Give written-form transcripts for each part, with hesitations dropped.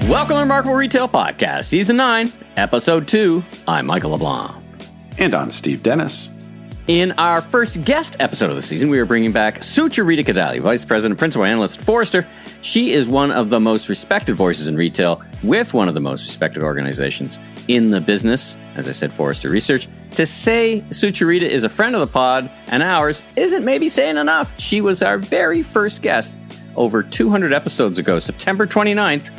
Welcome to Remarkable Retail Podcast, Season 9, Episode 2. I'm Michael LeBlanc. And I'm Steve Dennis. In our first guest episode of the season, we are bringing back Sucharita Kodali, Vice President, Principal Analyst at Forrester. She is one of the most respected voices in retail with one of the most respected organizations in the business, as I said, Forrester Research. To say Sucharita is a friend of the pod and ours isn't maybe saying enough. She was our very first guest over 200 episodes ago, September 29th,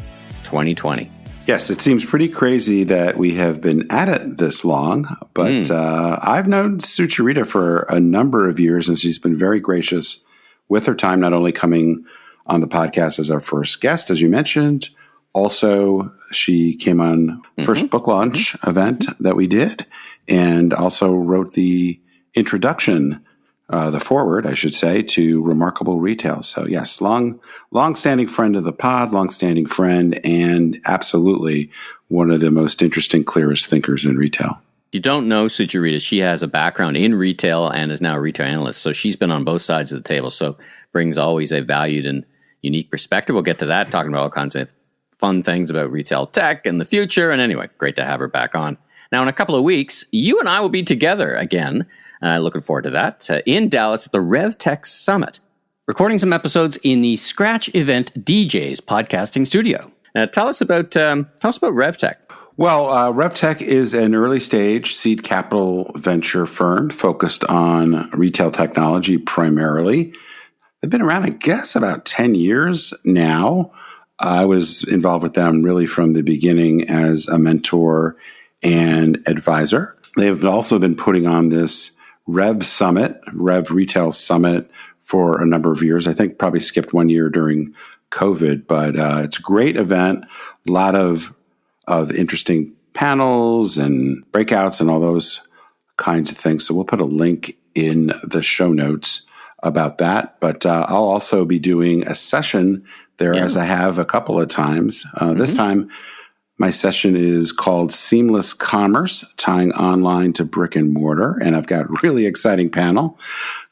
2020. Yes, it seems pretty crazy that we have been at it this long, but I've known Sucharita for a number of years, and she's been very gracious with her time, not only coming on the podcast as our first guest, as you mentioned, also she came on first book launch event that we did, and also wrote the introduction, the foreword, I should say, to Remarkable Retail. So yes, long-standing friend of the pod, long-standing friend, and absolutely one of the most interesting, clearest thinkers in retail. If you don't know Sucharita, she has a background in retail and is now a retail analyst. So she's been on both sides of the table. So brings always a valued and unique perspective. We'll get to that, talking about all kinds of fun things about retail tech and the future. And anyway, great to have her back on. Now, in a couple of weeks, you and I will be together again. Looking forward to that, in Dallas at the RevTech Summit, recording some episodes in the Scratch Event DJs podcasting studio. Tell us about RevTech. Well, RevTech is an early stage seed capital venture firm focused on retail technology primarily. They've been around, I guess, about 10 years now. I was involved with them really from the beginning as a mentor and advisor. They've also been putting on this Rev Retail Summit for a number of years. I think probably skipped 1 year during COVID, but it's a great event. A lot of interesting panels and breakouts and all those kinds of things. So we'll put a link in the show notes about that. But I'll also be doing a session there, as I have a couple of times. This time, my session is called Seamless Commerce, Tying Online to Brick and Mortar. And I've got a really exciting panel.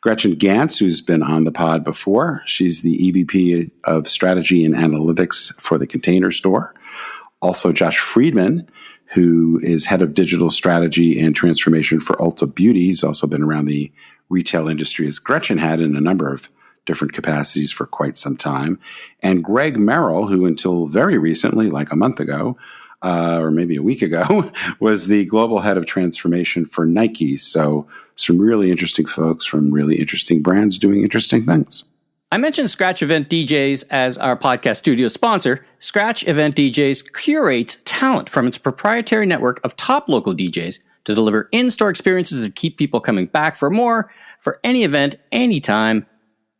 Gretchen Gantz, who's been on the pod before. She's the EVP of Strategy and Analytics for the Container Store. Also, Josh Friedman, who is Head of Digital Strategy and Transformation for Ulta Beauty. He's also been around the retail industry, as Gretchen had, in a number of different capacities for quite some time. And Greg Merrill, who until very recently, like a month ago, or maybe a week ago, was the global head of transformation for Nike. So some really interesting folks from really interesting brands doing interesting things. I mentioned Scratch Event DJs as our podcast studio sponsor. Scratch Event DJs curates talent from its proprietary network of top local DJs to deliver in-store experiences that keep people coming back for more, for any event, anytime,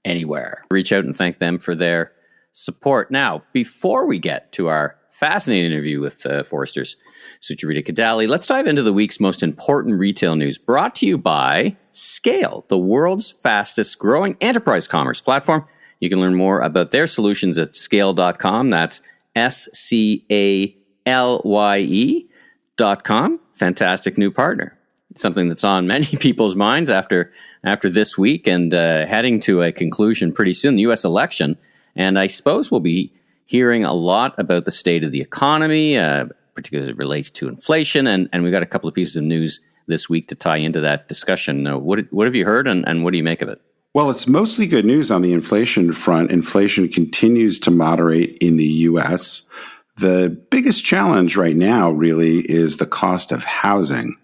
anywhere. Reach out and thank them for their support. Now, before we get to our fascinating interview with Forrester's Sucharita Kodali, let's dive into the week's most important retail news, brought to you by Scale, the world's fastest growing enterprise commerce platform. You can learn more about their solutions at scale.com. That's SCALYE.com. Fantastic new partner. Something that's on many people's minds after this week and heading to a conclusion pretty soon, the U.S. election. And I suppose we'll be hearing a lot about the state of the economy, particularly as it relates to inflation. And we've got a couple of pieces of news this week to tie into that discussion. What have you heard and what do you make of it? Well, it's mostly good news on the inflation front. Inflation continues to moderate in the U.S. The biggest challenge right now really is the cost of housing,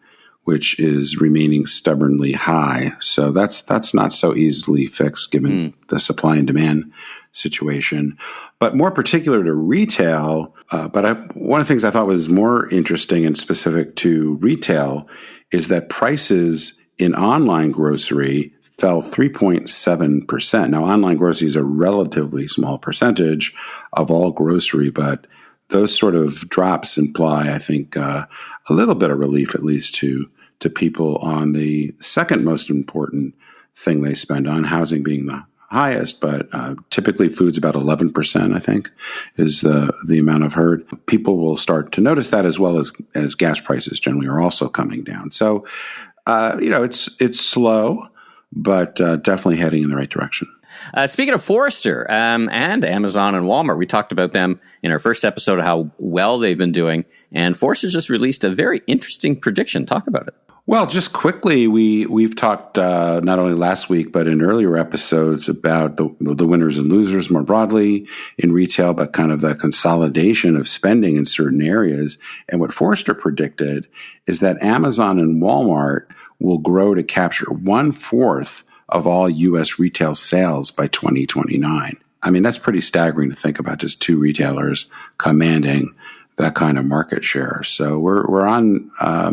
which is remaining stubbornly high. So that's not so easily fixed given the supply and demand situation. But more particular to retail, one of the things I thought was more interesting and specific to retail is that prices in online grocery fell 3.7%. Now, online grocery is a relatively small percentage of all grocery, but those sort of drops imply, I think, a little bit of relief, at least to people on the second most important thing they spend on, housing being the highest, but typically food's about 11%, I think, is the amount I've heard. People will start to notice that, as well as gas prices generally are also coming down. So, it's slow, but definitely heading in the right direction. Speaking of Forrester and Amazon and Walmart, we talked about them in our first episode of how well they've been doing. And Forrester just released a very interesting prediction. Talk about it. Well, just quickly, we've talked not only last week, but in earlier episodes about the winners and losers more broadly in retail, but kind of the consolidation of spending in certain areas. And what Forrester predicted is that Amazon and Walmart will grow to capture 1/4 of all U.S. retail sales by 2029. I mean, that's pretty staggering to think about, just two retailers commanding that kind of market share. So we're on, I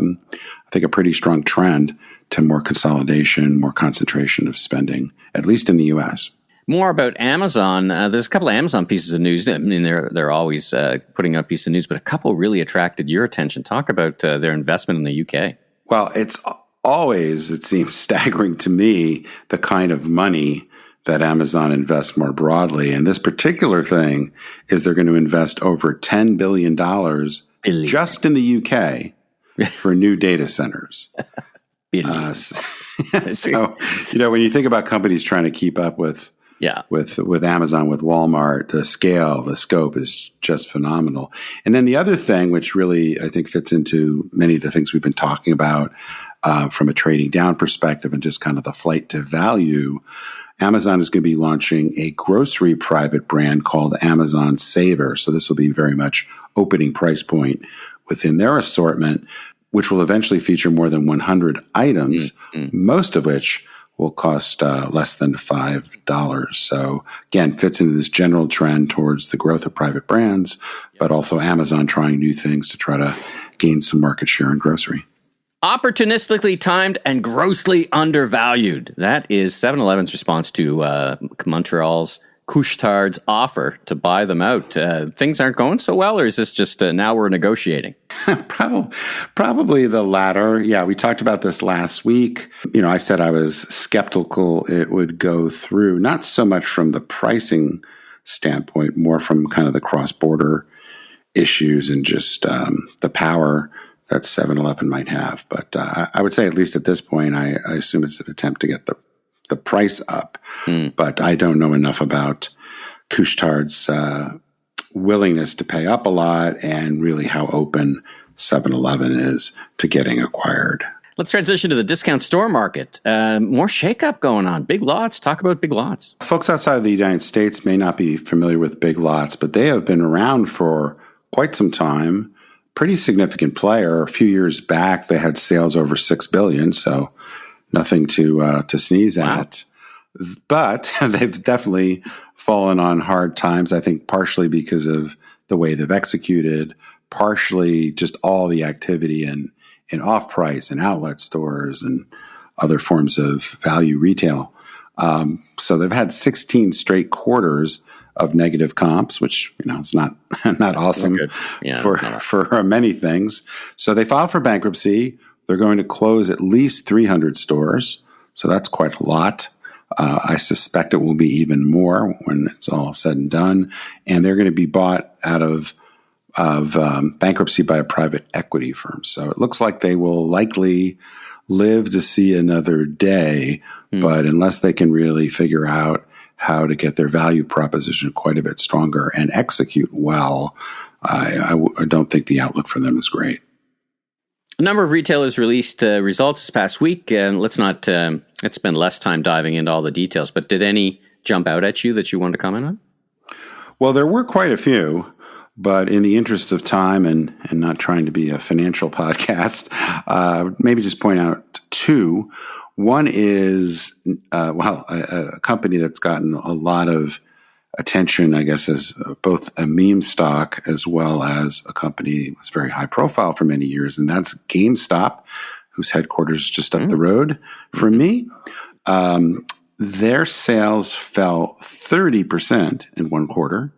think, a pretty strong trend to more consolidation, more concentration of spending, at least in the U.S. More about Amazon. There's a couple of Amazon pieces of news. I mean, they're always putting out a piece of news, but a couple really attracted your attention. Talk about their investment in the UK. Well, it's always, it seems staggering to me, the kind of money that Amazon invests more broadly. And this particular thing is they're going to invest over $10 billion just in the UK for new data centers. So, when you think about companies trying to keep up with Amazon, with Walmart, the scale, the scope is just phenomenal. And then the other thing, which really I think fits into many of the things we've been talking about from a trading down perspective and just kind of the flight to value, Amazon is going to be launching a grocery private brand called Amazon Saver. So this will be very much opening price point within their assortment, which will eventually feature more than 100 items, most of which will cost less than $5. So again, fits into this general trend towards the growth of private brands, but also Amazon trying new things to try to gain some market share in grocery. Opportunistically timed and grossly undervalued. That is 7-Eleven's response to Montreal's Couche-Tard's offer to buy them out. Things aren't going so well, or is this just now we're negotiating? Probably the latter. Yeah, we talked about this last week. I said I was skeptical it would go through, not so much from the pricing standpoint, more from kind of the cross-border issues and just the power that 7-Eleven might have. But I would say, at least at this point, I assume it's an attempt to get the price up. But I don't know enough about Couche-Tard's willingness to pay up a lot and really how open 7-Eleven is to getting acquired. Let's transition to the discount store market. More shakeup going on. Big Lots. Talk about Big Lots. Folks outside of the United States may not be familiar with Big Lots, but they have been around for quite some time. Pretty significant player. A few years back, they had sales over $6 billion, so nothing to sneeze at. But they've definitely fallen on hard times, I think partially because of the way they've executed, partially just all the activity in off-price and outlet stores and other forms of value retail. So they've had 16 straight quarters of negative comps, which is not awesome for many things. So they filed for bankruptcy. They're going to close at least 300 stores. So that's quite a lot. I suspect it will be even more when it's all said and done. And they're going to be bought out of bankruptcy by a private equity firm. So it looks like they will likely live to see another day. But unless they can really figure out how to get their value proposition quite a bit stronger and execute well, I don't think the outlook for them is great. A number of retailers released results this past week, and let's spend less time diving into all the details, but did any jump out at you that you wanted to comment on? Well, there were quite a few, but in the interest of time and not trying to be a financial podcast, maybe just point out two. One is, a company that's gotten a lot of attention, I guess, as both a meme stock as well as a company that was very high profile for many years, and that's GameStop, whose headquarters is just up the road from me. Their sales fell 30% in one quarter.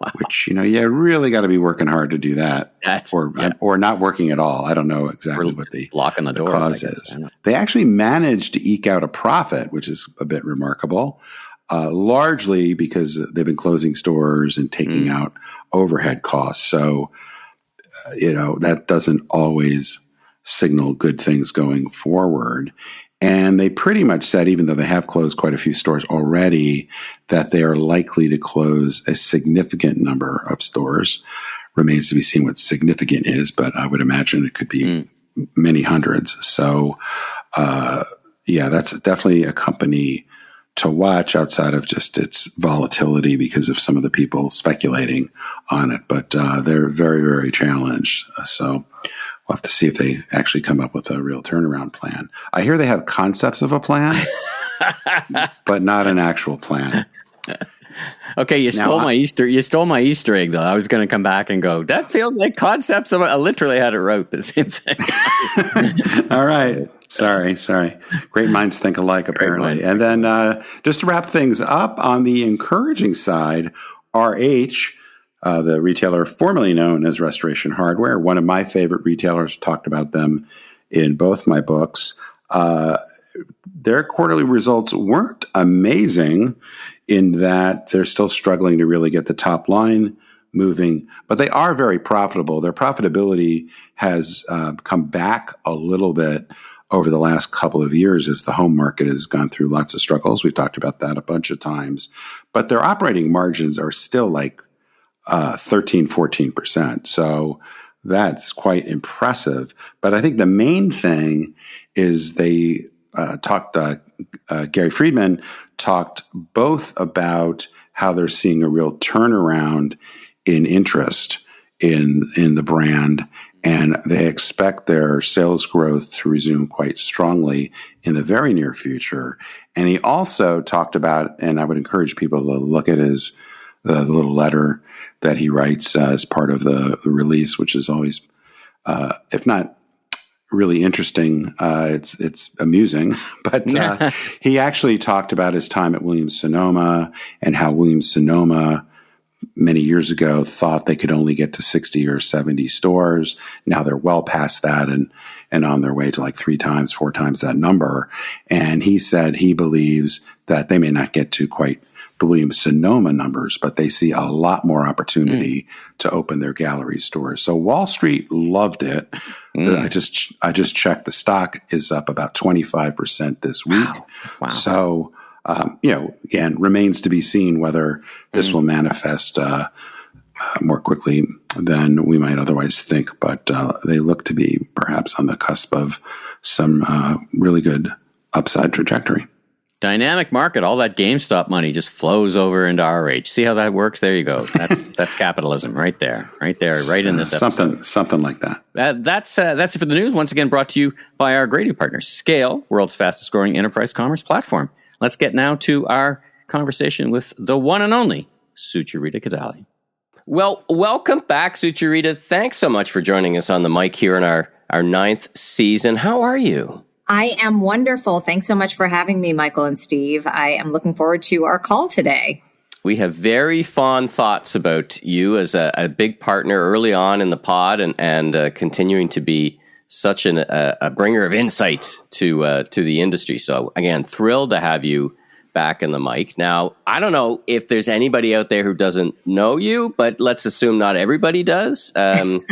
Wow. Which, you really got to be working hard to do that, or not working at all. I don't know exactly what the cause is. They actually managed to eke out a profit, which is a bit remarkable, largely because they've been closing stores and taking out overhead costs. So, that doesn't always signal good things going forward. And they pretty much said, even though they have closed quite a few stores already, that they are likely to close a significant number of stores. Remains to be seen what significant is, but I would imagine it could be many hundreds. So, that's definitely a company to watch outside of just its volatility because of some of the people speculating on it. But they're very, very challenged. So we'll have to see if they actually come up with a real turnaround plan. I hear they have concepts of a plan, but not an actual plan. Okay, you stole my Easter egg, though. I was going to come back and go, that feels like concepts of I literally had it wrote the same thing. All right. Sorry. Great minds think alike, apparently. And then just to wrap things up, on the encouraging side, RH, the retailer formerly known as Restoration Hardware, one of my favorite retailers, talked about them in both my books. Their quarterly results weren't amazing in that they're still struggling to really get the top line moving, but they are very profitable. Their profitability has come back a little bit over the last couple of years as the home market has gone through lots of struggles. We've talked about that a bunch of times, but their operating margins are still like 13, 14%. So that's quite impressive. But I think the main thing is they Gary Friedman talked both about how they're seeing a real turnaround in interest in the brand, and they expect their sales growth to resume quite strongly in the very near future. And he also talked about, and I would encourage people to look at the little letter that he writes as part of the release, which is always, if not really interesting, it's amusing. But he actually talked about his time at Williams-Sonoma and how Williams-Sonoma many years ago thought they could only get to 60 or 70 stores. Now they're well past that and on their way to like 3 times, 4 times that number. And he said he believes that they may not get to quite the Williams-Sonoma numbers, but they see a lot more opportunity to open their gallery stores. So Wall Street loved it. I just checked. The stock is up about 25% this week. Wow. So, again, remains to be seen whether this will manifest more quickly than we might otherwise think. But they look to be perhaps on the cusp of some really good upside trajectory. Dynamic market, all that GameStop money just flows over into RH. See how that works? There you go. That's capitalism right there, right in this episode. Something like that. That's it for the news. Once again, brought to you by our great new partners, Scale, world's fastest growing enterprise commerce platform. Let's get now to our conversation with the one and only Sucharita Kodali. Well, welcome back, Sucharita. Thanks so much for joining us on the mic here in our 9th season. How are you? I am wonderful. Thanks so much for having me, Michael and Steve. I am looking forward to our call today. We have very fond thoughts about you as a big partner early on in the pod and continuing to be such a bringer of insights to the industry. So again, thrilled to have you back in the mic. Now, I don't know if there's anybody out there who doesn't know you, but let's assume not everybody does.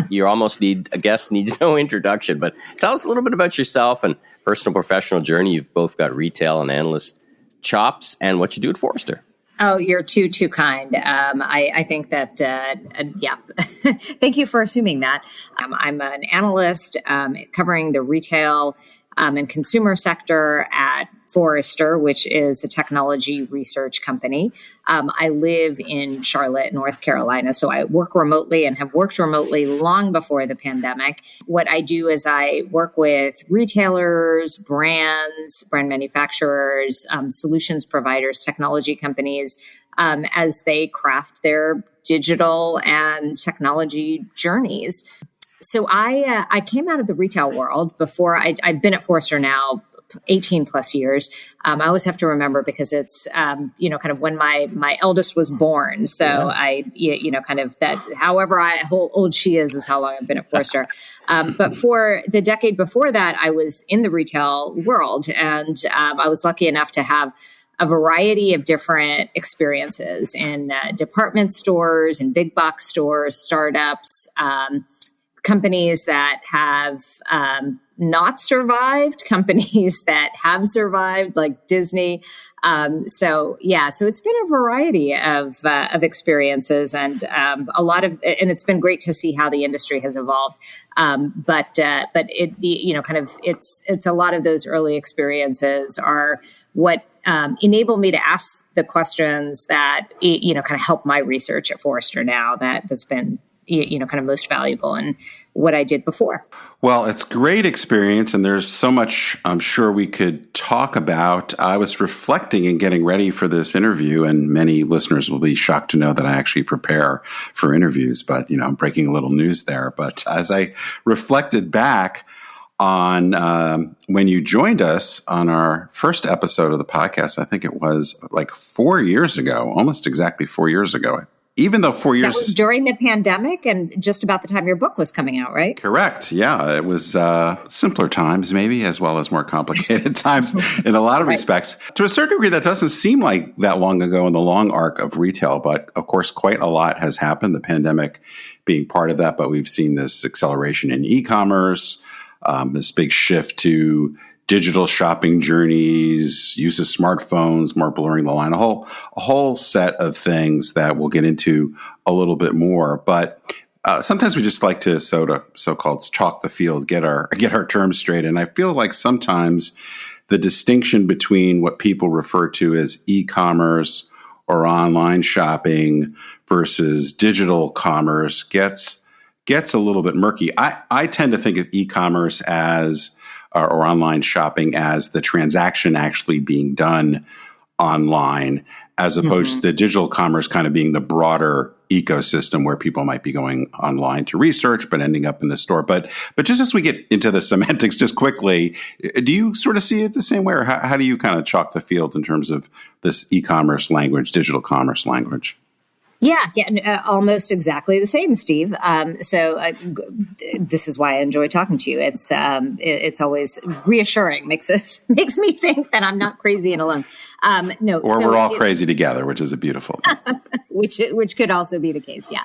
You almost needs no introduction, but tell us a little bit about yourself and personal professional journey. You've both got retail and analyst chops and what you do at Forrester. Oh, you're too kind. I think that, thank you for assuming that. I'm an analyst covering the retail and consumer sector at Forrester, which is a technology research company. I live in Charlotte, North Carolina, so I work remotely and have worked remotely long before the pandemic. What I do is I work with retailers, brands, brand manufacturers, solutions providers, technology companies, as they craft their digital and technology journeys. So I came out of the retail world before I'd been at Forrester now 18 plus years. I always have to remember because it's, kind of when my eldest was born. So kind of that, however how old she is how long I've been at Forrester. But for the decade before that, I was in the retail world and I was lucky enough to have a variety of different experiences in department stores and big box stores, startups, companies that have not survived, companies that have survived, like Disney. So it's been a variety of experiences and and it's been great to see how the industry has evolved. But it, it's a lot of those early experiences are what enable me to ask the questions that, kind of help my research at Forrester now that's been, kind of most valuable in what I did before. Well, it's great experience, and there's so much I'm sure we could talk about. I was reflecting and getting ready for this interview, and many listeners will be shocked to know that I actually prepare for interviews, but, I'm breaking a little news there. But as I reflected back on when you joined us on our first episode of the podcast, I think it was like 4 years ago, almost exactly 4 years ago. Even though 4 years... That was during the pandemic and just about the time your book was coming out, right? Correct. Yeah. It was simpler times, maybe, as well as more complicated times in a lot of respects. To a certain degree, that doesn't seem like that long ago in the long arc of retail. But of course, quite a lot has happened, the pandemic being part of that. But we've seen this acceleration in e-commerce, this big shift to digital shopping journeys, use of smartphones, more blurring the line, a whole set of things that we'll get into a little bit more. But sometimes we just like to so-called chalk the field, get our terms straight. And I feel like sometimes the distinction between what people refer to as e-commerce or online shopping versus digital commerce gets a little bit murky. I tend to think of e-commerce as or online shopping as the transaction actually being done online, as opposed to digital commerce kind of being the broader ecosystem where people might be going online to research, but ending up in the store. But just as we get into the semantics, just quickly, do you sort of see it the same way, or how do you kind of chalk the field in terms of this e-commerce language, digital commerce language? Yeah, almost exactly the same, Steve. So this is why I enjoy talking to you. It's always reassuring, makes me think that I'm not crazy and alone. We're all crazy together, which is a beautiful thing. which could also be the case. Yeah.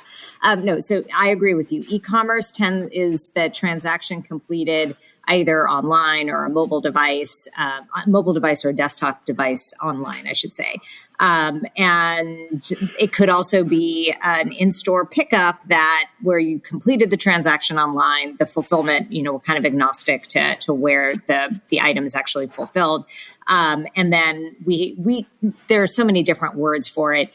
So I agree with you. E-commerce is the transaction completed either online or a mobile device or a desktop device online, I should say. And it could also be an in-store pickup where you completed the transaction online, the fulfillment, we're kind of agnostic to where the item is actually fulfilled. And then there are so many different words for it.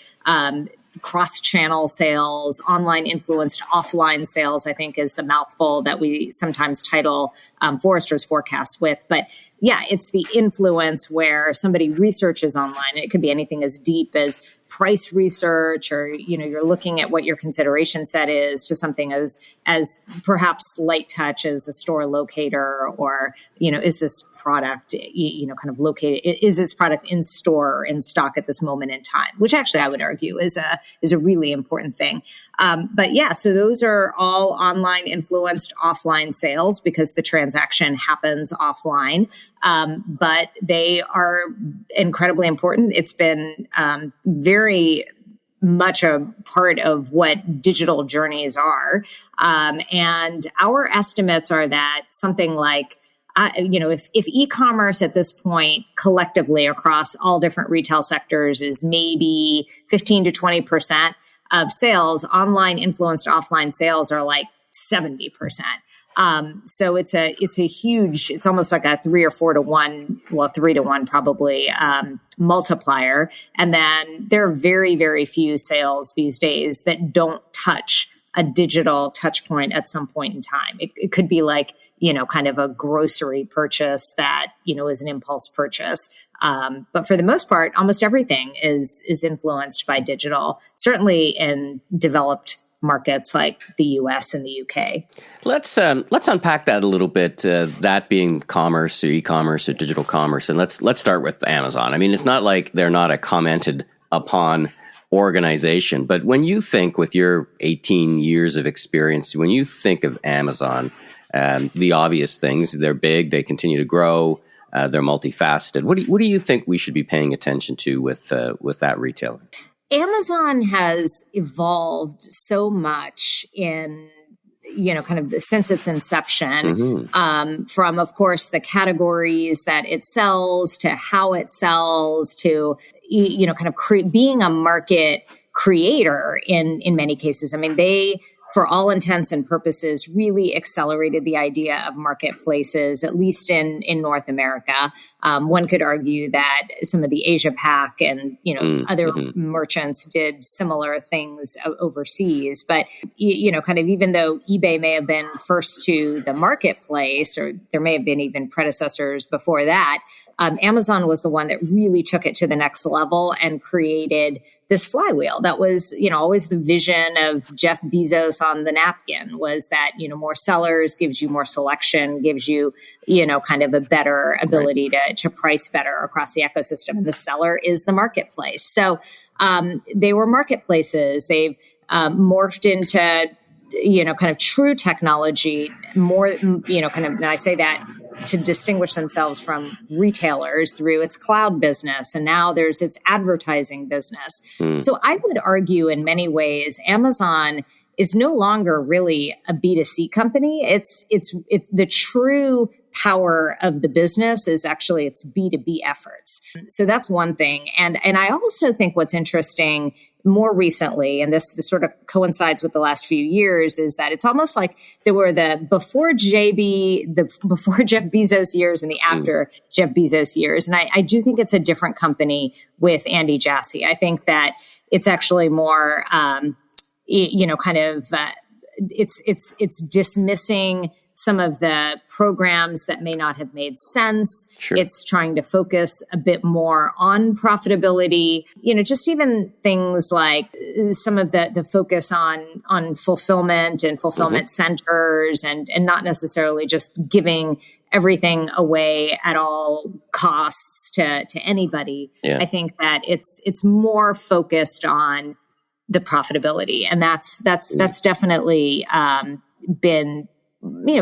Cross-channel sales, online influenced offline sales, I think is the mouthful that we sometimes title Forrester's forecast with. But yeah, it's the influence where somebody researches online. It could be anything as deep as price research, or you're looking at what your consideration set is, to something as perhaps light touch as a store locator, or is this product kind of located, is this product in store or in stock at this moment in time, which actually I would argue is a really important thing. But yeah, so those are all online influenced offline sales because the transaction happens offline. But they are incredibly important. It's been very much a part of what digital journeys are. And our estimates are that something like, if e-commerce at this point collectively across all different retail sectors is maybe 15 to 20% of sales, online influenced offline sales are like 70%. So it's a huge, it's almost like a 3 or 4 to 1, 3 to 1 probably, multiplier. And then there are very, very few sales these days that don't touch a digital touch point at some point in time. It could be like, kind of a grocery purchase that, is an impulse purchase. But for the most part, almost everything is influenced by digital, certainly in developed markets like the US and the UK. Let's unpack that a little bit, that being commerce or e-commerce or digital commerce. And let's start with Amazon. I mean, it's not like they're not a commented upon organization, but when you think, with your 18 years of experience, when you think of Amazon, the obvious things, they're big, they continue to grow, they're multifaceted. What do you think we should be paying attention to with that retailer? Amazon has evolved so much in kind of since its inception, from, of course, the categories that it sells to how it sells to, kind of being a market creator in many cases. I mean, they, for all intents and purposes, really accelerated the idea of marketplaces, at least in North America. One could argue that some of the Asia Pac and, other merchants did similar things overseas. But, kind of even though eBay may have been first to the marketplace, or there may have been even predecessors before that, Amazon was the one that really took it to the next level and created this flywheel. That was, always the vision of Jeff Bezos on the napkin, was that, more sellers gives you more selection, gives you, kind of a better ability to price better across the ecosystem. And the seller is the marketplace. So they were marketplaces. They've morphed into, kind of true technology, more, kind of, and I say that to distinguish themselves from retailers through its cloud business. And now there's its advertising business. So I would argue in many ways, Amazon is no longer really a B2C company. It's the true power of the business is actually its B2B efforts. So that's one thing. And I also think what's interesting more recently, and this sort of coincides with the last few years, is that it's almost like there were the before Jeff Bezos years and the after Jeff Bezos years. And I do think it's a different company with Andy Jassy. I think that it's actually more, it's dismissing some of the programs that may not have made sense. Sure. It's trying to focus a bit more on profitability, just even things like some of the focus on fulfillment and fulfillment centers and not necessarily just giving everything away at all costs to anybody. Yeah. I think that it's more focused on the profitability. And that's definitely been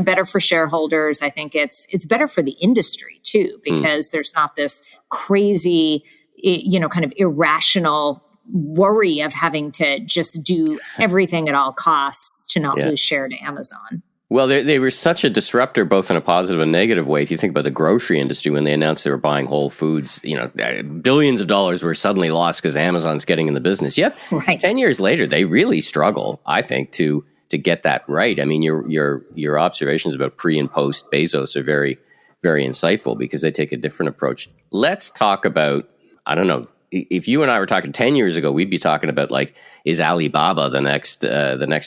better for shareholders. I think it's better for the industry too, because there's not this crazy, kind of irrational worry of having to just do everything at all costs to not lose share to Amazon. Well, they were such a disruptor, both in a positive and negative way. If you think about the grocery industry, when they announced they were buying Whole Foods, billions of dollars were suddenly lost because Amazon's getting in the business. Yet, 10 years later, they really struggle, I think, to get that right. I mean, your observations about pre and post Bezos are very, very insightful because they take a different approach. Let's talk about, I don't know, if you and I were talking 10 years ago, we'd be talking about is Alibaba the next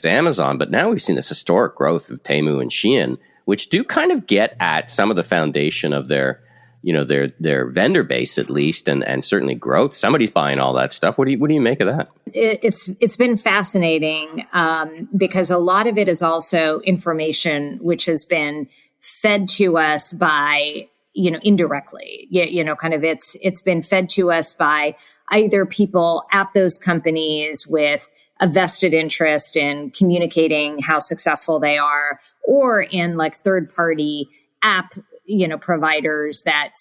Amazon? But now we've seen this historic growth of Temu and Shein, which do kind of get at some of the foundation of their vendor base at least, and certainly growth. Somebody's buying all that stuff. What do you make of that? It's been fascinating because a lot of it is also information which has been fed to us by indirectly. Kind of it's been fed to us by either people at those companies with a vested interest in communicating how successful they are, or in third party app providers that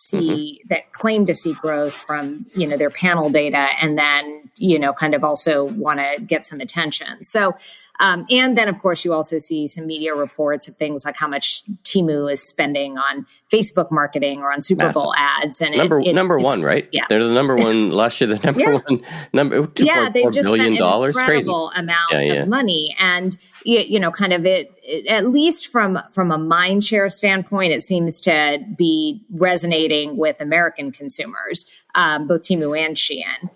that claim to see growth from their panel data, and then kind of also want to get some attention. So and then of course you also see some media reports of things like how much Temu is spending on Facebook marketing or on Super Bowl ads. And number one, right? Yeah, they're the number one last year. The number one they've just $2.4 billion. spent an incredible amount of money, and kind of it at least from a mind share standpoint, it seems to be resonating with American consumers, both Temu and Shein.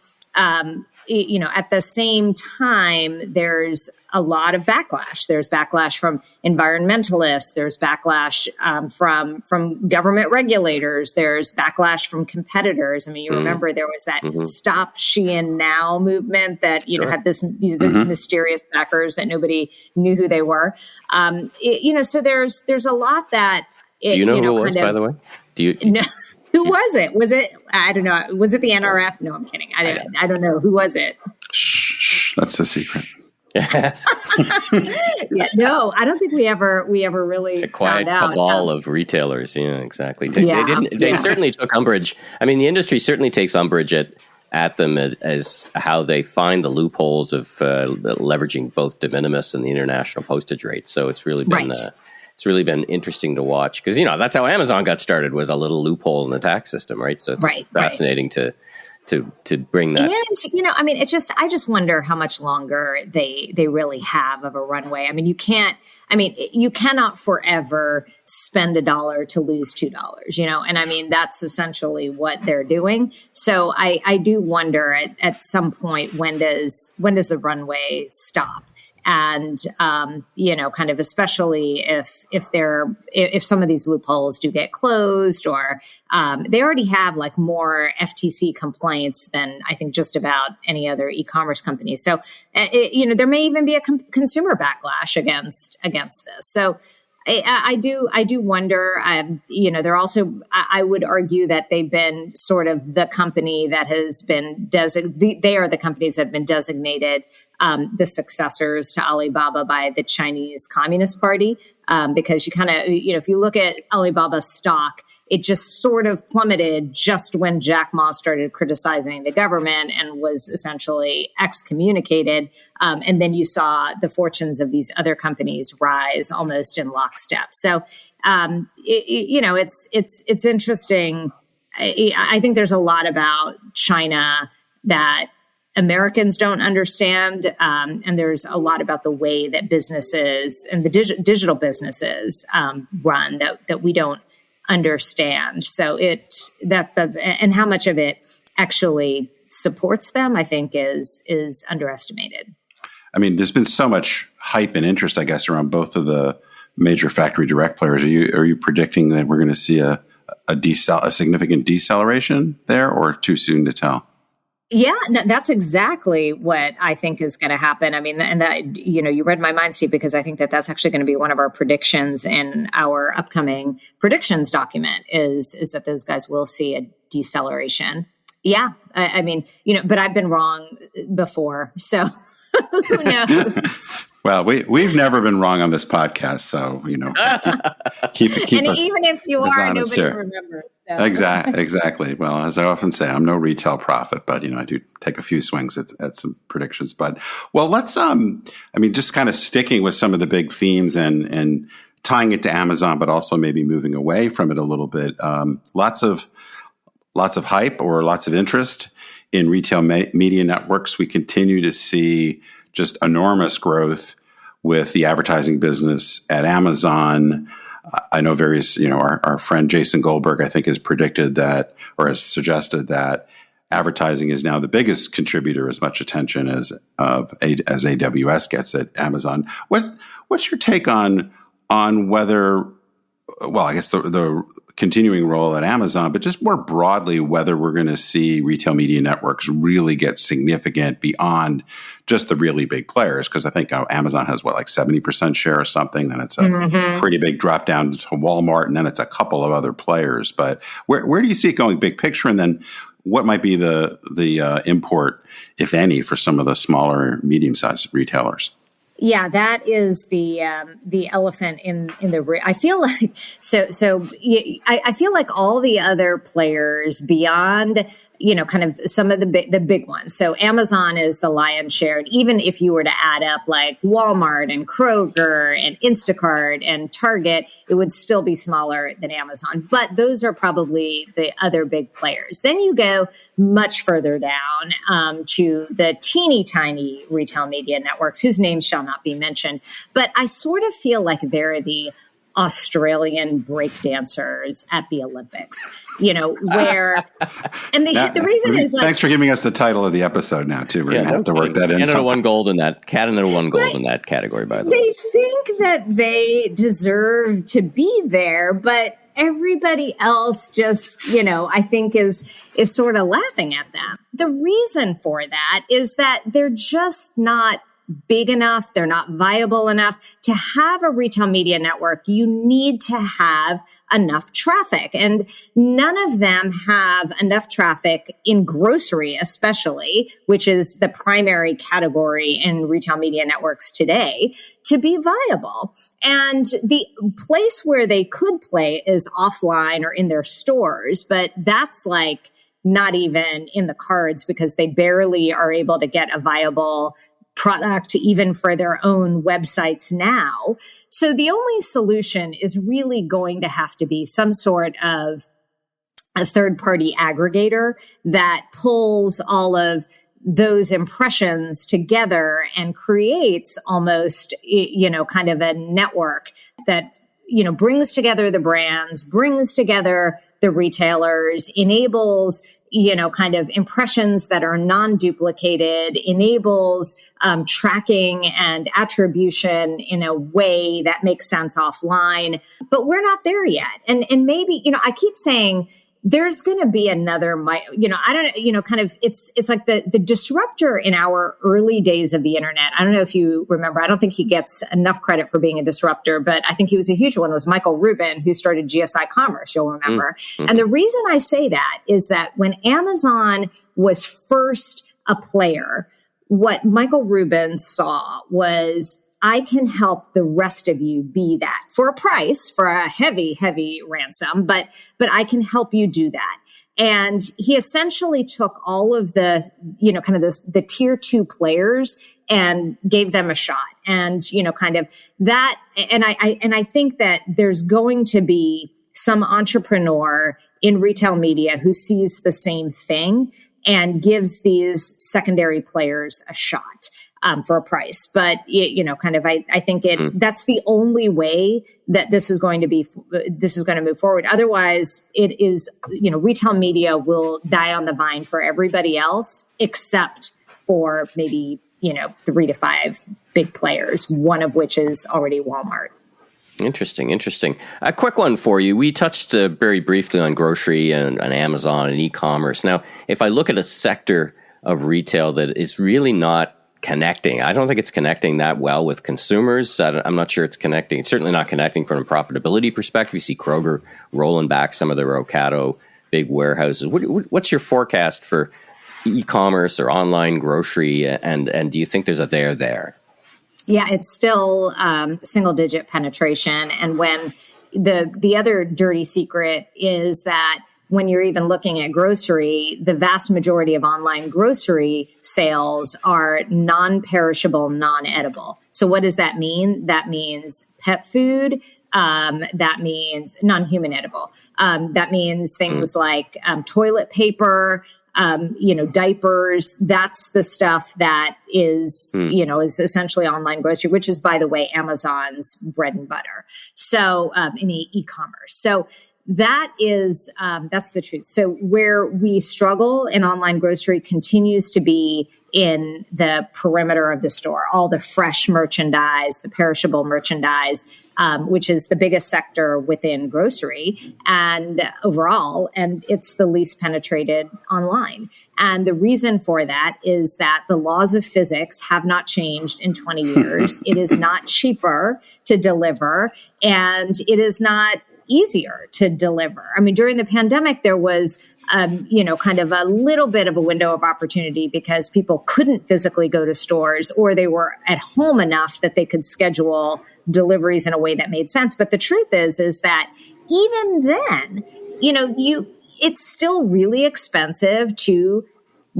At the same time, there's a lot of backlash. There's backlash from environmentalists. There's backlash from government regulators. There's backlash from competitors. I mean, you remember there was that Stop Shein Now movement that had these mysterious backers that nobody knew who they were. So there's a lot that do you know who it was, by the way? Do you? No. Who was it? Was it? I don't know. Was it the NRF? No, I'm kidding. I don't know. Who was it? Shh, that's the secret. No, I don't think we ever really a quiet found out. cabal of retailers. Yeah, exactly. They certainly took umbrage. I mean, the industry certainly takes umbrage at at them as how they find the loopholes of leveraging both de minimis and the international postage rates. So it's really been been interesting to watch because that's how Amazon got started, was a little loophole in the tax system, right? So it's fascinating to bring that. And it's just, I just wonder how much longer they really have of a runway. You cannot forever spend $1 to lose $2, and that's essentially what they're doing. So I do wonder at some point, when does the runway stop? And, kind of, especially if some of these loopholes do get closed, or they already have like more FTC complaints than I think just about any other e-commerce company. So, there may even be a consumer backlash against this. So I do wonder, they're also, I would argue that they've been sort of the company that has been they are the companies that have been designated the successors to Alibaba by the Chinese Communist Party, because you kind of, if you look at Alibaba's stock, it just sort of plummeted just when Jack Ma started criticizing the government and was essentially excommunicated. And then you saw the fortunes of these other companies rise almost in lockstep. So, it's interesting. I think there's a lot about China that Americans don't understand. And there's a lot about the way that businesses and the digital businesses run that we don't understand. So that's and how much of it actually supports them, I think is underestimated. There's been so much hype and interest, I guess, around both of the major factory direct players. Are you predicting that we're going to see a significant deceleration there, or too soon to tell? Yeah, no, that's exactly what I think is going to happen. And that, you read my mind, Steve, because I think that that's actually going to be one of our predictions in our upcoming predictions document is that those guys will see a deceleration. Yeah. But I've been wrong before. So who knows? Well, we've never been wrong on this podcast, so keep and us, even if you are, nobody remembers. So. Exactly. Well, as I often say, I'm no retail prophet, but I do take a few swings at some predictions. But let's just kind of sticking with some of the big themes and tying it to Amazon, but also maybe moving away from it a little bit. Lots of hype or lots of interest in retail media networks. We continue to see just enormous growth with the advertising business at Amazon. I know various, our friend Jason Goldberg, I think, has predicted that, or has suggested that advertising is now the biggest contributor, as much attention as AWS gets at Amazon. What's your take on whether, I guess the continuing role at Amazon, but just more broadly, whether we're going to see retail media networks really get significant beyond just the really big players? Because I think Amazon has 70% share or something. Then it's a pretty big drop down to Walmart, and then it's a couple of other players. But where do you see it going big picture? And then what might be the import, if any, for some of the smaller, medium-sized retailers? Yeah, that is the elephant in the room. I feel like I feel like all the other players beyond, kind of some of the big ones. So Amazon is the lion's share. And even if you were to add up like Walmart and Kroger and Instacart and Target, it would still be smaller than Amazon. But those are probably the other big players. Then you go much further down to the teeny tiny retail media networks, whose names shall not be mentioned. But I sort of feel like they're the Australian breakdancers at the Olympics, where, and the reason is thanks for giving us the title of the episode now too. We're going to have to work that in. Canada won gold in that. Canada won gold in that category, by the way. They think that they deserve to be there, but everybody else just, I think is sort of laughing at them. The reason for that is that they're just not big enough. They're not viable enough to have a retail media network. You need to have enough traffic, and none of them have enough traffic in grocery, especially, which is the primary category in retail media networks today, to be viable. And the place where they could play is offline or in their stores, but that's like not even in the cards because they barely are able to get a viable product even for their own websites now. So the only solution is really going to have to be some sort of a third-party aggregator that pulls all of those impressions together and creates almost, kind of a network that, brings together the brands, brings together the retailers, enables, kind of impressions that are non-duplicated, enables tracking and attribution in a way that makes sense offline. But we're not there yet. And maybe, I keep saying, there's going to be another, it's like the disruptor in our early days of the internet. I don't know if you remember, I don't think he gets enough credit for being a disruptor, but I think he was a huge one, was Michael Rubin, who started GSI Commerce, you'll remember. Mm-hmm. And the reason I say that is that when Amazon was first a player, what Michael Rubin saw was, I can help the rest of you be that for a price, for a heavy, heavy ransom, but I can help you do that. And he essentially took all of the, kind of the tier 2 players and gave them a shot. And, kind of that. And I think that there's going to be some entrepreneur in retail media who sees the same thing and gives these secondary players a shot. For a price. But, I think that's the only way that this is going to move forward. Otherwise, it is, retail media will die on the vine for everybody else, except for maybe, 3 to 5 big players, one of which is already Walmart. Interesting. A quick one for you. We touched very briefly on grocery and Amazon and e-commerce. Now, if I look at a sector of retail that is really not connecting, I don't think it's connecting that well with consumers. I'm not sure it's connecting. It's certainly not connecting from a profitability perspective. You see Kroger rolling back some of their Ocado big warehouses. What's your forecast for e-commerce or online grocery? And do you think there's a there? Yeah, it's still single-digit penetration. And when the other dirty secret is that when you're even looking at grocery, the vast majority of online grocery sales are non-perishable, non-edible. So what does that mean? That means pet food. That means non-human edible. That means things like toilet paper, diapers. That's the stuff that is, is essentially online grocery, which is, by the way, Amazon's bread and butter. So in e-commerce. So that is, that's the truth. So where we struggle in online grocery continues to be in the perimeter of the store, all the fresh merchandise, the perishable merchandise, which is the biggest sector within grocery and overall, and it's the least penetrated online. And the reason for that is that the laws of physics have not changed in 20 years. It is not cheaper to deliver, and it is not easier to deliver. I mean, during the pandemic, there was, kind of a little bit of a window of opportunity because people couldn't physically go to stores, or they were at home enough that they could schedule deliveries in a way that made sense. But the truth is that even then, it's still really expensive to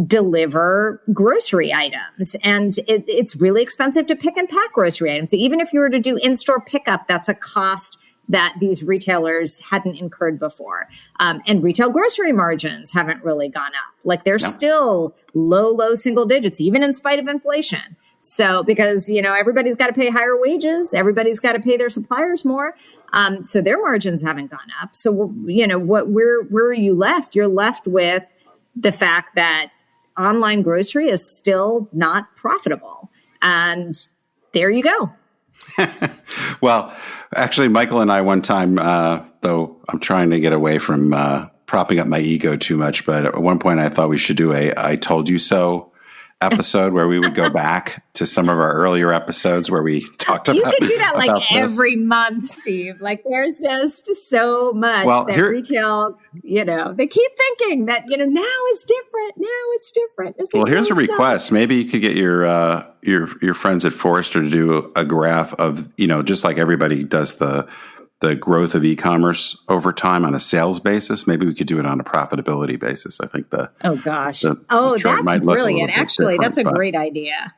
deliver grocery items, and it's really expensive to pick and pack grocery items. So even if you were to do in-store pickup, that's a cost that these retailers hadn't incurred before. And retail grocery margins haven't really gone up. Like they're still low single digits, even in spite of inflation. So because, everybody's got to pay higher wages, everybody's got to pay their suppliers more. So their margins haven't gone up. So, where are you left? You're left with the fact that online grocery is still not profitable. And there you go. Well, actually, Michael and I one time, though I'm trying to get away from propping up my ego too much, but at one point I thought we should do a I Told You So episode where we would go back to some of our earlier episodes where we talked about. You could do that like every month, Steve. Like there's just so much that retail, they keep thinking that, now is different. Now it's different. It's well, here's a request. Maybe you could get your friends at Forrester to do a graph of, just like everybody does the the growth of e-commerce over time on a sales basis. Maybe we could do it on a profitability basis. I think the that's might look brilliant. Actually, that's a great idea.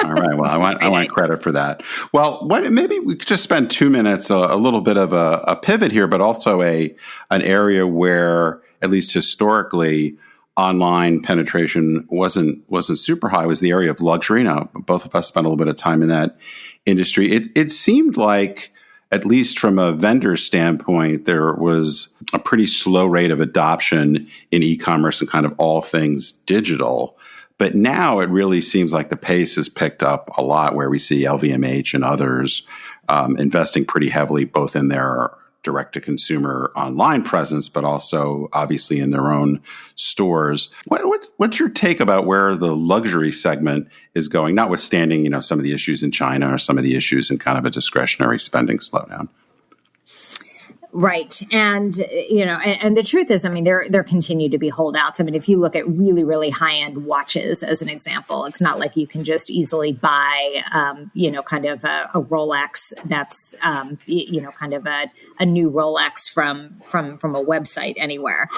All right. Well, I want credit for that. Well, maybe we could just spend 2 minutes, a little bit of a pivot here, but also an area where, at least historically, online penetration wasn't super high, was the area of luxury. Now, both of us spent a little bit of time in that industry. It seemed like, at least from a vendor standpoint, there was a pretty slow rate of adoption in e-commerce and kind of all things digital. But now it really seems like the pace has picked up a lot, where we see LVMH and others investing pretty heavily, both in their direct-to-consumer online presence, but also obviously in their own stores. What's your take about where the luxury segment is going, notwithstanding, some of the issues in China or some of the issues in kind of a discretionary spending slowdown? Right. And, and the truth is, there continue to be holdouts. If you look at really, really high-end watches, as an example, it's not like you can just easily buy, kind of a Rolex that's, kind of a new Rolex from a website anywhere.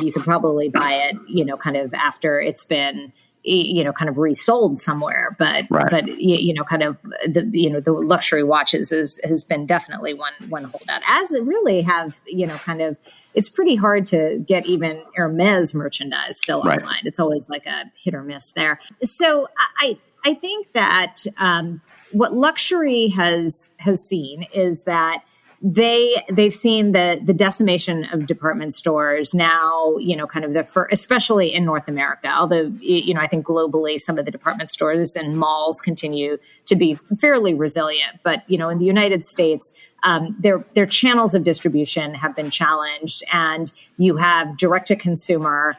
You could probably buy it, kind of after it's been kind of resold somewhere, but kind of the luxury watches has been definitely one holdout, as it really have, kind of, it's pretty hard to get even Hermes merchandise still online. It's always like a hit or miss there. So I think that what luxury has seen is that they've seen the decimation of department stores now, kind of especially in North America, although, I think globally some of the department stores and malls continue to be fairly resilient. But, in the United States, their channels of distribution have been challenged, and you have direct to consumer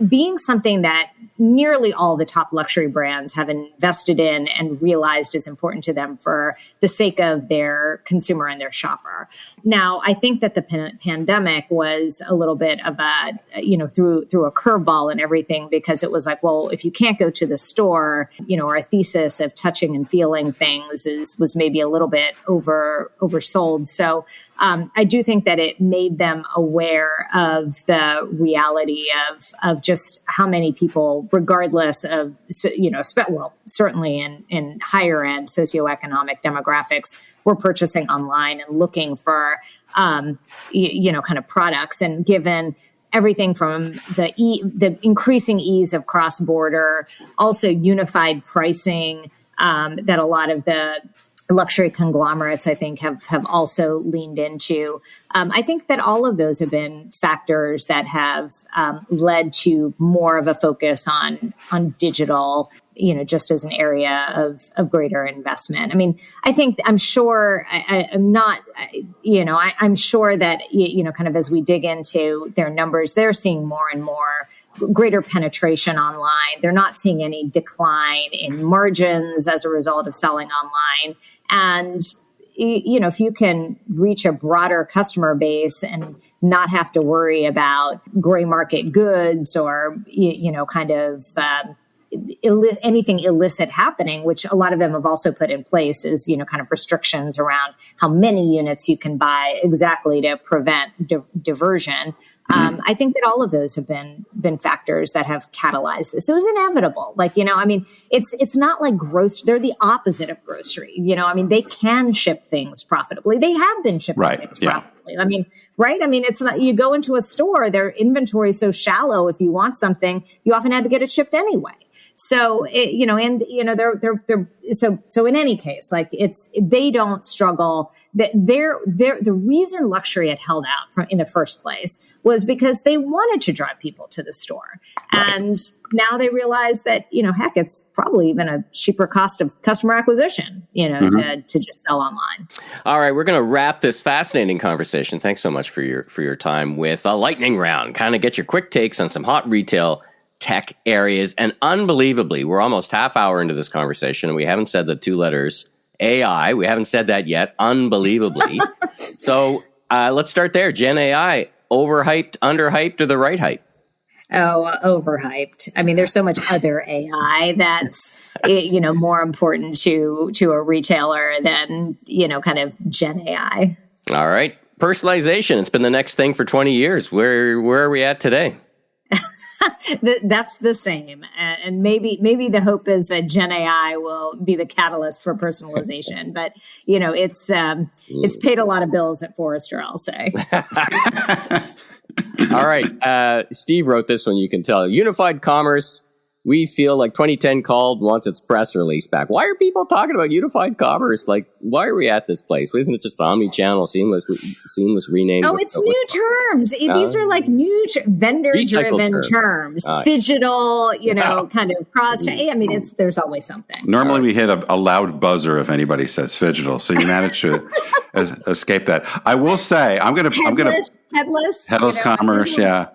being something that nearly all the top luxury brands have invested in and realized is important to them for the sake of their consumer and their shopper. Now, I think that the pandemic was a little bit of a, through a curveball and everything, because it was like, well, if you can't go to the store, our thesis of touching and feeling things was maybe a little bit oversold. So I do think that it made them aware of the reality of just how many people, regardless of, certainly in higher end socioeconomic demographics, were purchasing online and looking for, kind of products. And given everything from the increasing ease of cross-border, also unified pricing, that a lot of the luxury conglomerates, I think, have also leaned into. I think that all of those have been factors that have led to more of a focus on digital, just as an area of greater investment. I'm sure that, kind of as we dig into their numbers, they're seeing more and more greater penetration online. They're not seeing any decline in margins as a result of selling online. And, if you can reach a broader customer base and not have to worry about gray market goods or, kind of anything illicit happening, which a lot of them have also put in place, is, kind of restrictions around how many units you can buy exactly to prevent diversion. I think that all of those have been factors that have catalyzed this. It was inevitable. It's not like grocery. They're the opposite of grocery. They can ship things profitably. They have been shipping things profitably. It's not, you go into a store, their inventory is so shallow. If you want something, you often had to get it shipped anyway. So, so in any case, they don't struggle. The reason luxury had held out in the first place was because they wanted to drive people to the store. And now they realize that, heck, it's probably even a cheaper cost of customer acquisition, to just sell online. All right. We're going to wrap this fascinating conversation. Thanks so much for your time with a lightning round. Kind of get your quick takes on some hot retail tech areas. And unbelievably, we're almost half hour into this conversation and we haven't said the two letters AI. We haven't said that yet. Unbelievably. So let's start there. Gen AI, overhyped, underhyped, or the right hype? Oh, overhyped. There's so much other AI that's, more important to a retailer than, kind of Gen AI. All right. Personalization. It's been the next thing for 20 years. Where are we at today? That's the same. And maybe the hope is that Gen AI will be the catalyst for personalization. But, it's paid a lot of bills at Forrester, I'll say. All right. Steve wrote this one, you can tell. Unified commerce. We feel like 2010 called, wants its press release back. Why are people talking about unified commerce? Like, why are we at this place? Isn't it just omni-channel, seamless rename? Oh, it's new terms. These are like new vendor-driven terms. Phygital, kind of cross. I mean, there's always something. Normally we hit a loud buzzer if anybody says phygital, so you managed to escape that. I will say, headless commerce. Yeah.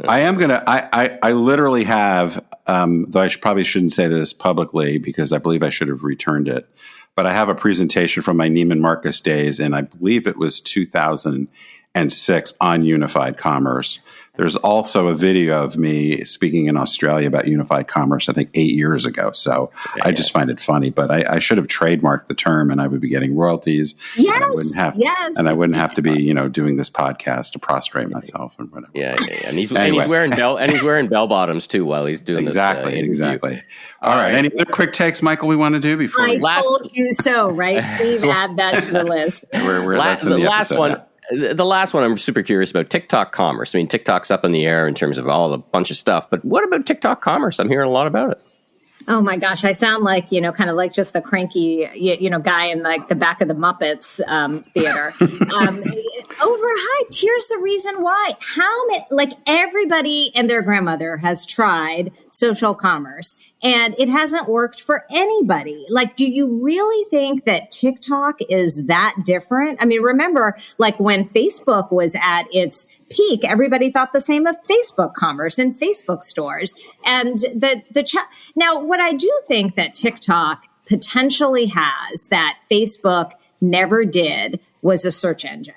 I literally have, though I probably shouldn't say this publicly because I believe I should have returned it, but I have a presentation from my Neiman Marcus days, and I believe it was 2006 on unified commerce. There's also a video of me speaking in Australia about unified commerce, I think 8 years ago. So I just find it funny, but I should have trademarked the term and I would be getting royalties. Yes. And I wouldn't have to be, doing this podcast to prostrate myself and whatever. Yeah. And he's wearing bell bottoms too while he's doing this. Exactly. All right. Any other quick takes, Michael, we want to do before I told you so, right? Steve, add that to the list. The last one I'm super curious about, TikTok commerce. I mean, TikTok's up in the air in terms of all the bunch of stuff, but what about TikTok commerce? I'm hearing a lot about it. Oh my gosh, I sound like, kind of like just the cranky, guy in like the back of the Muppets theater. Overhyped. Here's the reason why. Everybody and their grandmother has tried social commerce and it hasn't worked for anybody. Like, do you really think that TikTok is that different? I mean, remember, like when Facebook was at its peak, everybody thought the same of Facebook commerce and Facebook stores. And now, what I do think that TikTok potentially has that Facebook never did was a search engine.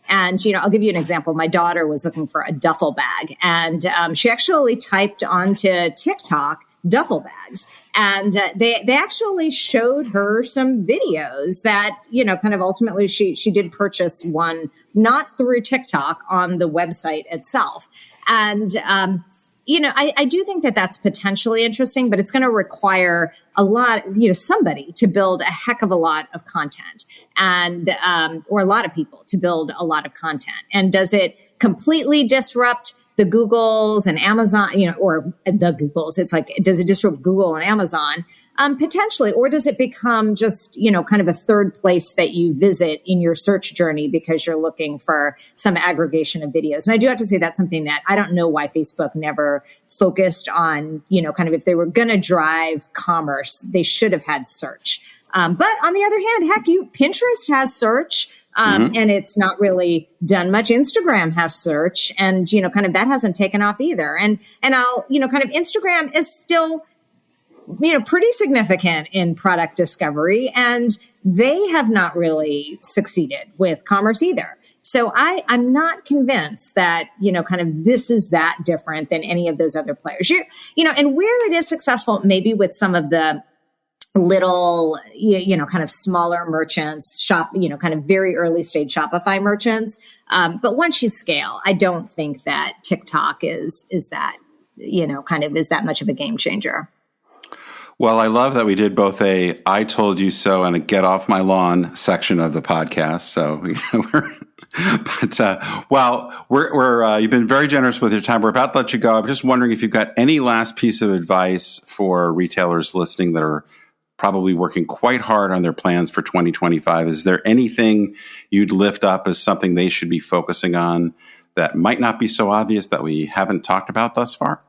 And, I'll give you an example. My daughter was looking for a duffel bag and she actually typed onto TikTok duffel bags. And they actually showed her some videos that, kind of ultimately she did purchase one, not through TikTok, on the website itself. And, I do think that that's potentially interesting, but it's going to require a lot, somebody to build a heck of a lot of content and, or a lot of people to build a lot of content. And does it completely disrupt the Googles and Amazon, or the Googles? It's like, does it disrupt Google and Amazon? Potentially. Or does it become just, kind of a third place that you visit in your search journey because you're looking for some aggregation of videos? And I do have to say that's something that I don't know why Facebook never focused on, kind of if they were going to drive commerce, they should have had search. But on the other hand, Pinterest has search. And it's not really done much. Instagram has search and, kind of that hasn't taken off either. And I'll, kind of Instagram is still, pretty significant in product discovery and they have not really succeeded with commerce either. So I'm not convinced that, kind of this is that different than any of those other players. And where it is successful, maybe with some of the little, kind of smaller merchants, kind of very early stage Shopify merchants. But once you scale, I don't think that TikTok is that, kind of is that much of a game changer. Well, I love that we did both a I told you so and a get off my lawn section of the podcast. So we're you've been very generous with your time. We're about to let you go. I'm just wondering if you've got any last piece of advice for retailers listening that are probably working quite hard on their plans for 2025. Is there anything you'd lift up as something they should be focusing on that might not be so obvious that we haven't talked about thus far?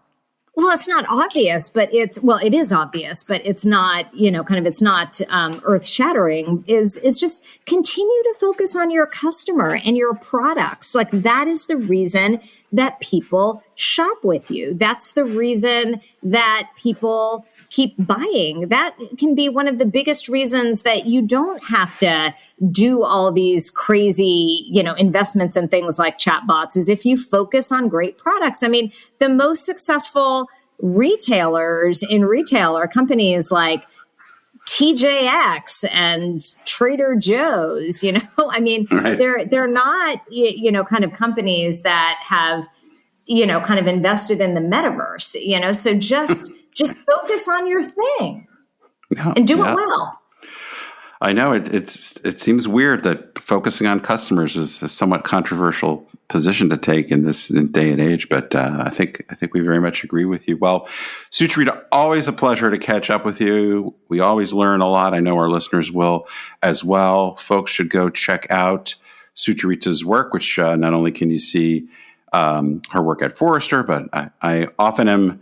Well, it's not obvious, but it is obvious, but it's not, it's not earth shattering is just continue to focus on your customer and your products. Like that is the reason that people shop with you. That's the reason that people keep buying. That can be one of the biggest reasons that you don't have to do all these crazy, investments in things like chatbots, is if you focus on great products. I mean, the most successful retailers in retail are companies like TJX and Trader Joe's, I mean, right. they're not, kind of companies that have, kind of invested in the metaverse, so just focus on your thing and do it well. I know it seems weird that focusing on customers is a somewhat controversial position to take in this day and age, but I think we very much agree with you. Well, Sucharita, always a pleasure to catch up with you. We always learn a lot. I know our listeners will as well. Folks should go check out Sucharita's work, which not only can you see her work at Forrester, but I often am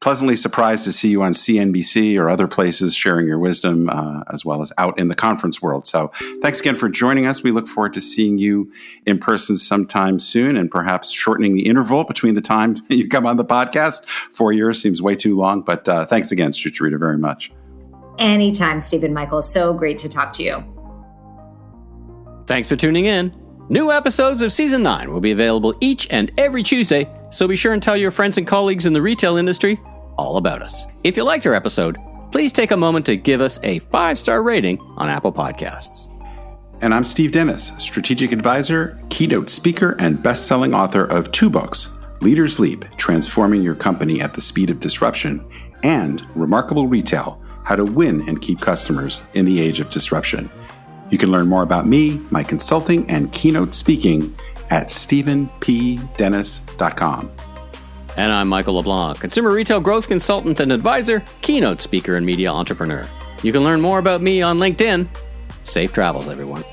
pleasantly surprised to see you on CNBC or other places sharing your wisdom, as well as out in the conference world. So thanks again for joining us. We look forward to seeing you in person sometime soon and perhaps shortening the interval between the time you come on the podcast. 4 years seems way too long, but thanks again, Sucharita, very much. Anytime, Stephen Michael. So great to talk to you. Thanks for tuning in. New episodes of Season 9 will be available each and every Tuesday, so be sure and tell your friends and colleagues in the retail industry all about us. If you liked our episode, please take a moment to give us a 5-star rating on Apple Podcasts. And I'm Steve Dennis, strategic advisor, keynote speaker, and best-selling author of 2 books, Leaders Leap, Transforming Your Company at the Speed of Disruption, and Remarkable Retail, How to Win and Keep Customers in the Age of Disruption. You can learn more about me, my consulting, and keynote speaking at stephenpdennis.com. And I'm Michael LeBlanc, consumer retail growth consultant and advisor, keynote speaker, and media entrepreneur. You can learn more about me on LinkedIn. Safe travels, everyone.